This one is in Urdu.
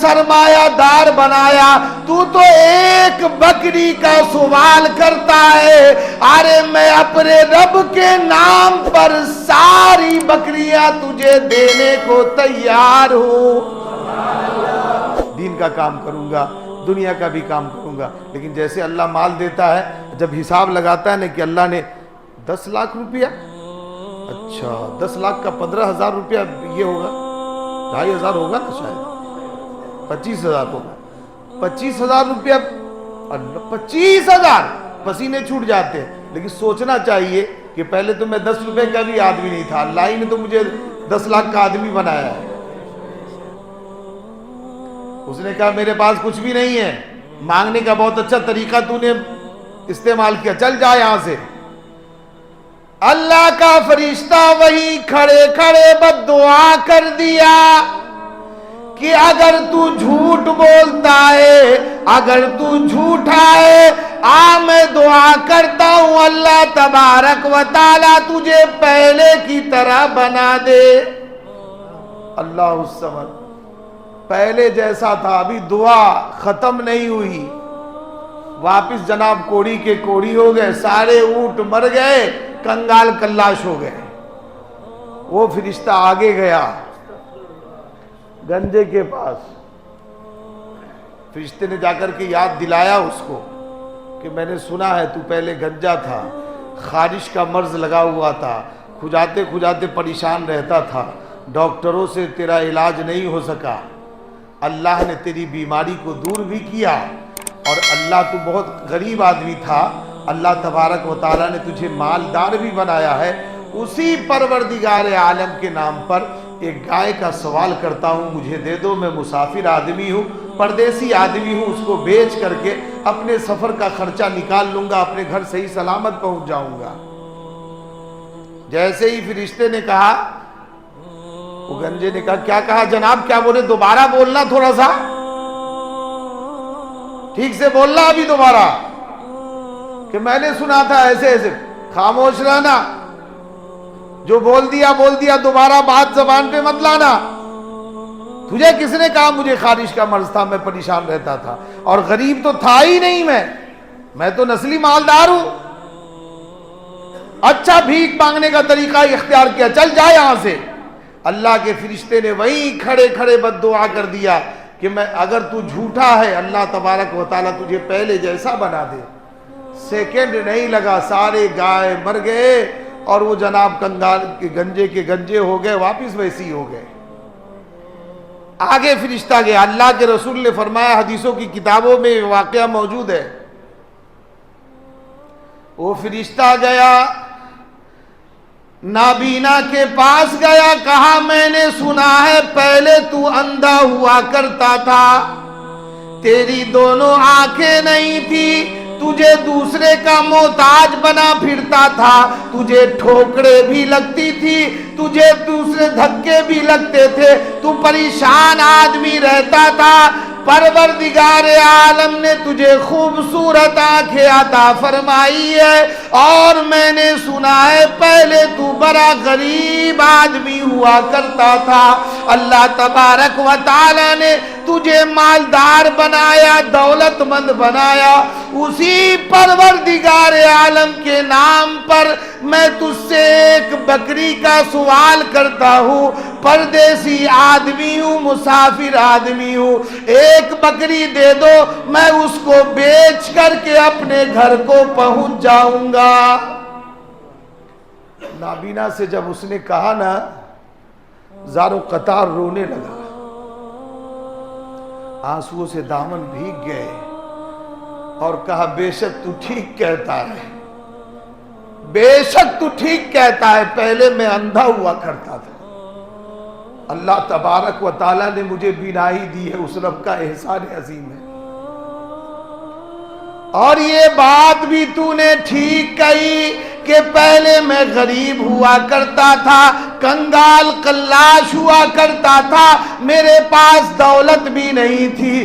سرمایہ دار بنایا، تو تو ایک بکری کا سوال کرتا ہے، ارے میں اپنے رب کے نام پر ساری بکریاں تجھے دینے کو تیار ہوں۔ دین کا کام کروں گا، دنیا کا بھی کام کروں گا، لیکن جیسے اللہ مال دیتا ہے، جب حساب لگاتا ہے نا کہ اللہ نے 10 لاکھ روپیہ، اچھا 10 لاکھ کا 15,000 روپیہ یہ ہوگا، 2,500 ہوگا نا، شاید 25,000 ہوگا، 25,000 روپیہ، 25,000 پسینے چھوٹ جاتے ہیں۔ لیکن سوچنا چاہیے کہ پہلے تو میں 10 روپے کا بھی آدمی نہیں تھا، اللہ ہی نے تو مجھے 10 لاکھ کا آدمی بنایا ہے۔ اس نے کہا میرے پاس کچھ بھی نہیں ہے، مانگنے کا بہت اچھا طریقہ تو نے استعمال کیا، چل جا یہاں سے۔ اللہ کا فرشتہ وہی کھڑے کھڑے بد دعا کر دیا کہ اگر تو جھوٹ بولتا ہے، اگر تو جھوٹا ہے، میں دعا کرتا ہوں اللہ تبارک و تعالی تجھے پہلے کی طرح بنا دے۔ اللہ الصمد، پہلے جیسا تھا، ابھی دعا ختم نہیں ہوئی، واپس جناب کوڑی کے کوڑی ہو گئے، سارے اونٹ مر گئے، کنگال کلاش ہو گئے۔ وہ فرشتہ آگے گیا گنجے کے پاس، فرشتے نے جا کر کے یاد دلایا اس کو کہ میں نے سنا ہے تو پہلے گنجا تھا، خارش کا مرض لگا ہوا تھا، کھجاتے کھجاتے پریشان رہتا تھا، ڈاکٹروں سے تیرا علاج نہیں ہو سکا، اللہ نے تیری بیماری کو دور بھی کیا، اور اللہ تو بہت غریب آدمی تھا، اللہ تبارک و تعالیٰ نے تجھے مالدار بھی بنایا ہے۔ اسی پروردگار عالم کے نام پر ایک گائے کا سوال کرتا ہوں، مجھے دے دو، میں مسافر آدمی ہوں، پردیسی آدمی ہوں، اس کو بیچ کر کے اپنے سفر کا خرچہ نکال لوں گا، اپنے گھر صحیح سلامت پہنچ جاؤں گا۔ جیسے ہی فرشتے نے کہا، وہ گنجے نے کہا کیا کہا جناب، کیا بولے، دوبارہ بولنا، تھوڑا سا ٹھیک سے بولنا ابھی دوبارہ، کہ میں نے سنا تھا ایسے ایسے۔ خاموش رہنا، جو بول دیا، دوبارہ بات زبان پہ مت لانا۔ تجھے کس نے کہا مجھے خارش کا مرض تھا، میں پریشان رہتا تھا، اور غریب تو تھا ہی نہیں، میں تو نسلی مالدار ہوں۔ اچھا بھیک مانگنے کا طریقہ اختیار کیا، چل جا یہاں سے۔ اللہ کے فرشتے نے وہیں کھڑے کھڑے بد دعا کر دیا کہ میں اگر تو جھوٹا ہے، اللہ تبارک و تعالیٰ تجھے پہلے جیسا بنا دے۔ سیکنڈ نہیں لگا، سارے گائے مر گئے، اور وہ جناب کنگال کے گنجے ہو گئے، واپس ویسی ہو گئے۔ آگے فرشتہ گیا، اللہ کے رسول نے فرمایا، حدیثوں کی کتابوں میں واقعہ موجود ہے، وہ فرشتہ گیا، نابینا کے پاس گیا، کہا میں نے سنا ہے پہلے تو اندھا ہوا کرتا تھا، تیری دونوں آنکھیں نہیں تھی، تجھے دوسرے کا محتاج بنا پھرتا تھا، تجھے ٹھوکریں بھی لگتی تھی، تجھے دوسرے دھکے بھی لگتے تھے، تو پریشان آدمی رہتا تھا، پروردگار عالم نے تجھے خوبصورت آنکھیں عطا فرمائی ہے، اور میں نے سنا ہے پہلے تو بڑا غریب آدمی ہوا کرتا تھا، اللہ تبارک و تعالی نے تجھے مالدار بنایا، دولت مند بنایا، اسی پروردگار عالم کے نام پر میں تجھ سے ایک بکری کا سوال کرتا ہوں، پردیسی آدمی ہوں، مسافر آدمی ہوں، ایک بکری دے دو، میں اس کو بیچ کر کے اپنے گھر کو پہنچ جاؤں گا۔ نابینا سے جب اس نے کہا نا، زارو قطار رونے لگا، آنسوؤں سے دامن بھیگ گئے، اور کہا بے شک تو ٹھیک کہتا ہے، بے شک تو ٹھیک کہتا ہے، پہلے میں اندھا ہوا کرتا تھا، اللہ تبارک و تعالیٰ نے مجھے بینائی دی ہے، اس رب کا احسان عظیم ہے، اور یہ بات بھی تو نے ٹھیک کہی کہ پہلے میں غریب ہوا کرتا تھا، کنگال کلاش ہوا کرتا تھا، میرے پاس دولت بھی نہیں تھی،